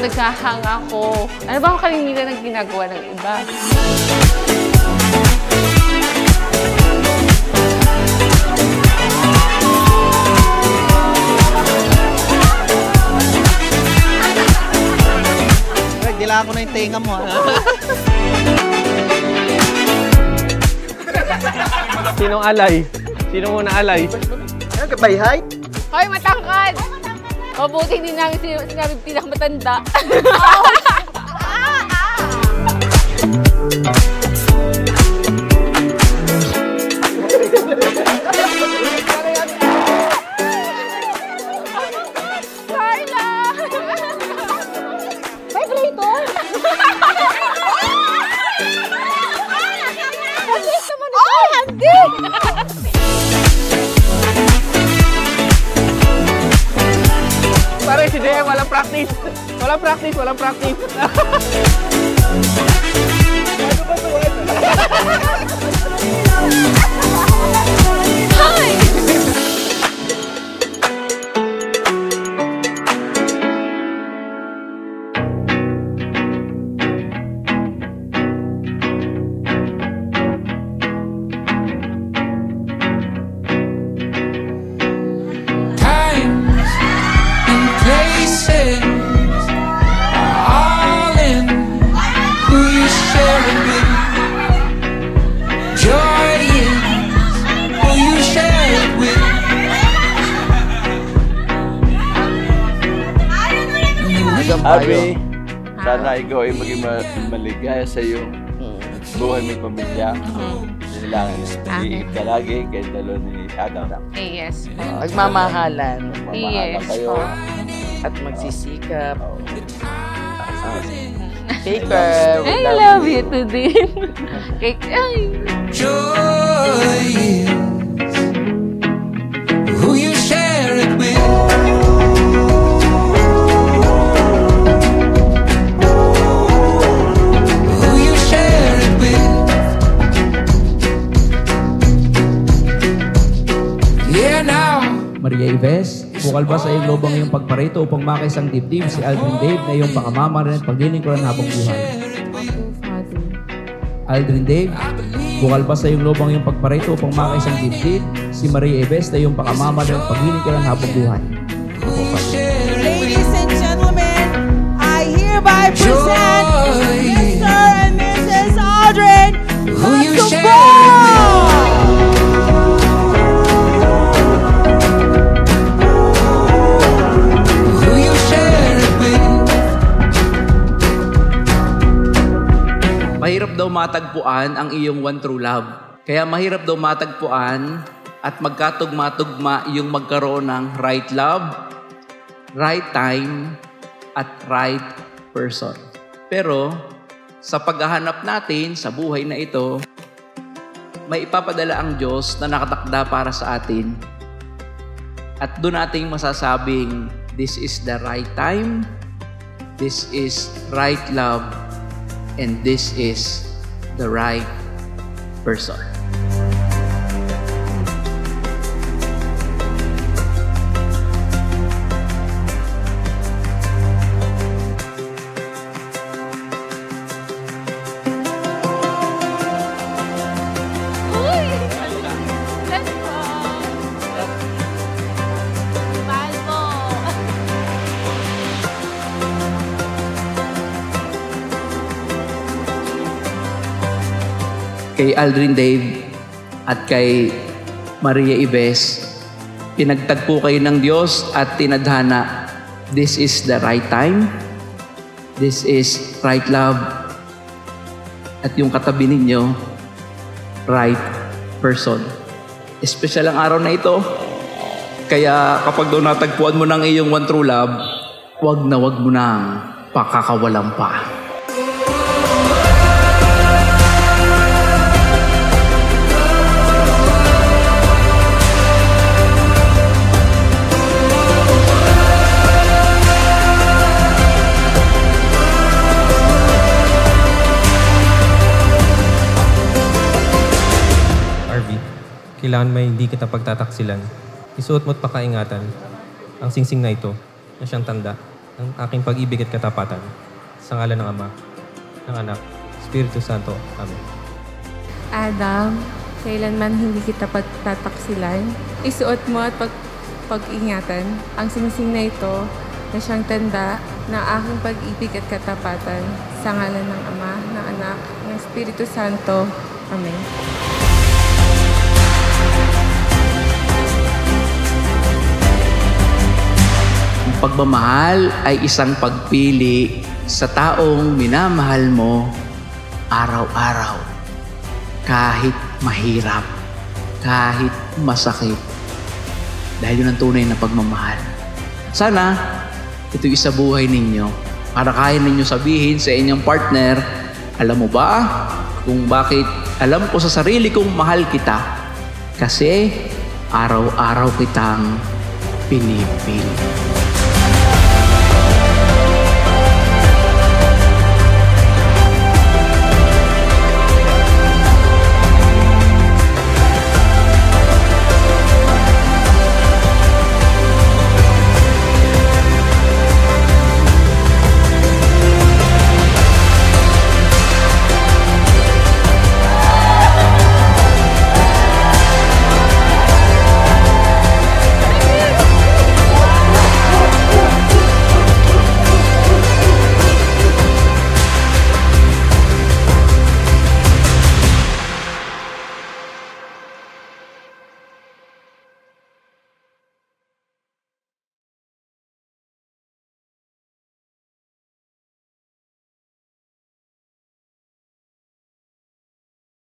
naghahang ako. Ano ba ang kalimitan ng ginagawa ng iba? Dila ko na yung tenga mo. Sinong alay? Sino muna alay? Ano ka, by height? Hoy, matangkad! Mabuti hindi namin sinabi pinakamatanda. Pare, si Dea, walang practice. Walang practice, walang practice. Ano ba ito? Hi! Abi, sana ikaw ay maging maligaya sa iyong buhay may pamilya. Kailangan iigit ka lagi kay dalo ni Adam. Yes. Magmamahalan. Magmamahalan kayo. At magsisikap. Take care. I love you too, din. Joy is who you share it with. Maria Ives, bukal ba sa iyong lobang iyong pagparito upang makaisang dibdib si Aldrin Dave na iyong pakamama rin at paglilingkuran habang buhay? Aldrin Dave, bukal ba sa iyong lobang iyong pagparito upang makaisang dibdib si Maria Ives na iyong pakamama rin at paglilingkuran habang buhay? Ladies and gentlemen, I hereby present Mr. and Mrs. Aldrin Matsubo! Mahirap daw matagpuan ang iyong one true love. Kaya mahirap daw matagpuan at magkatugma-tugma yung magkaroon ng right love, right time, at right person. Pero sa paghahanap natin sa buhay na ito, may ipapadala ang Diyos na nakatakda para sa atin. At doon nating masasabing, this is the right time, this is right love, and this is the right person. Kay Aldrin Dave at kay Maria Ives, pinagtagpo kayo ng Diyos at tinadhana. This is the right time. This is right love. At yung katabi ninyo, right person. Espesyal ang araw na ito. Kaya kapag daw natagpuan mo ng iyong one true love, wag mo nang pakakawalan pa. Kailangan may hindi kita pagtataksilan. Isuot mo't pakaingatan ang singsing na ito na siyang tanda ng aking pag-ibig at katapatan. Sa ngalan ng Ama, ng Anak, Espiritu Santo. Amen. Adam, kailanman hindi kita pagtataksilan. Isuot mo at pag-ingatan ang singsing na ito na siyang tanda ng aking pag-ibig at katapatan. Sa ngalan ng Ama, ng Anak, ng Espiritu Santo. Amen. Ang pagmamahal ay isang pagpili sa taong minamahal mo araw-araw. Kahit mahirap, kahit masakit. Dahil yun ang tunay na pagmamahal. Sana, ito'y isa buhay ninyo. Para kaya ninyo sabihin sa inyong partner, alam mo ba kung bakit alam ko sa sarili kong mahal kita? Kasi araw-araw kitang pinipili.